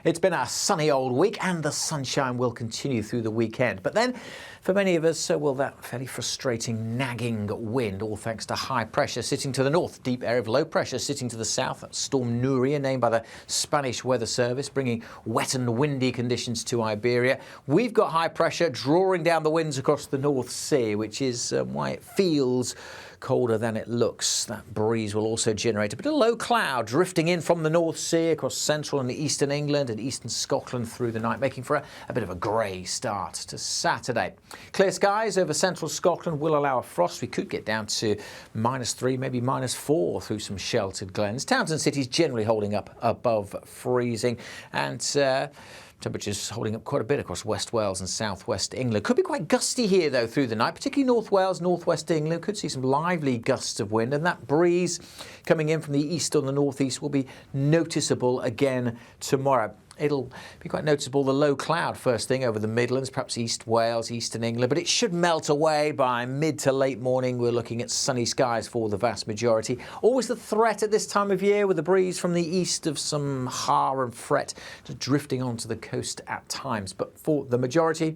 It's been a sunny old week and the sunshine will continue through the weekend. But then, for many of us, so will that fairly frustrating nagging wind, all thanks to high pressure sitting to the north, deep area of low pressure sitting to the south. That's Storm Nuria, named by the Spanish Weather Service, bringing wet and windy conditions to Iberia. We've got high pressure drawing down the winds across the North Sea, which is why it feels colder than it looks. That breeze will also generate a bit of low cloud drifting in from the North Sea across central and eastern England and eastern Scotland through the night, making for a bit of a grey start to Saturday. Clear skies over central Scotland will allow a frost. We could get down to -3, maybe -4 through some sheltered glens. Towns and cities generally holding up above freezing, and temperatures holding up quite a bit across West Wales and South West England. Could be quite gusty here, though, through the night, particularly North Wales, North West England. Could see some lively gusts of wind, and that breeze coming in from the east or the northeast will be noticeable again tomorrow. It'll be quite noticeable, the low cloud first thing over the Midlands, perhaps East Wales, Eastern England, but it should melt away by mid to late morning. We're looking at sunny skies for the vast majority. Always the threat at this time of year with the breeze from the east of some har and fret just drifting onto the coast at times. But for the majority,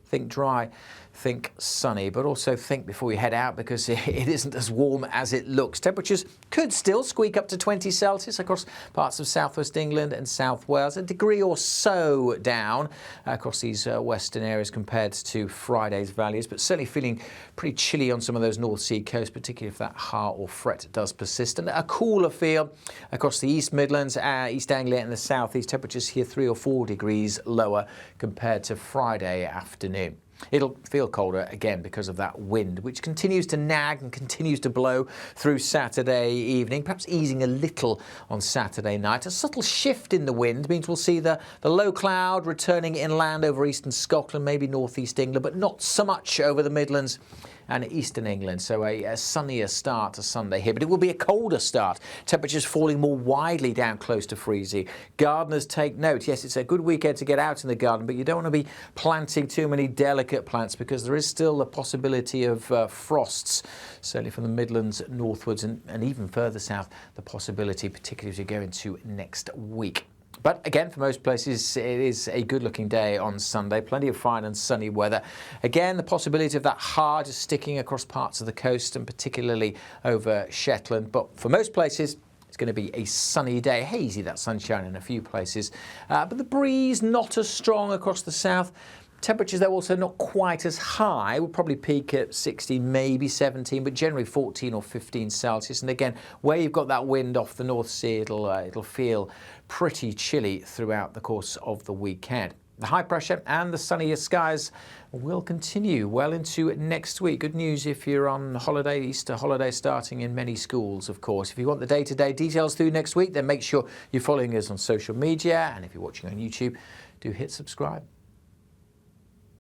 think dry, think sunny, but also think before you head out, because it isn't as warm as it looks. Temperatures could still squeak up to 20 Celsius across parts of southwest England and South Wales, a degree or so down across these western areas compared to Friday's values, but certainly feeling pretty chilly on some of those North Sea coasts, particularly if that har or fret does persist. And a cooler feel across the East Midlands, East Anglia and the South East. Temperatures here 3 or 4 degrees lower compared to Friday afternoon. It'll feel colder again because of that wind, which continues to nag and continues to blow through Saturday evening, perhaps easing a little on Saturday night. A subtle shift in the wind means we'll see the low cloud returning inland over eastern Scotland, maybe northeast England, but not so much over the Midlands and eastern England. So a sunnier start to Sunday here, but it will be a colder start. Temperatures falling more widely down close to freezing. Gardeners take note. Yes, it's a good weekend to get out in the garden, but you don't want to be planting too many delicate plants because there is still a possibility of frosts, certainly from the Midlands northwards and even further south, the possibility, particularly as we go into next week. But again, for most places, it is a good-looking day on Sunday. Plenty of fine and sunny weather. Again, the possibility of that har just sticking across parts of the coast and particularly over Shetland. But for most places, it's going to be a sunny day. Hazy, that sunshine in a few places. But the breeze not as strong across the south. Temperatures, though, also not quite as high. We'll probably peak at 16, maybe 17, but generally 14 or 15 Celsius. And again, where you've got that wind off the North Sea, it'll feel pretty chilly throughout the course of the weekend. The high pressure and the sunnier skies will continue well into next week. Good news if you're on holiday, Easter holiday starting in many schools, of course. If you want the day-to-day details through next week, then make sure you're following us on social media. And if you're watching on YouTube, do hit subscribe.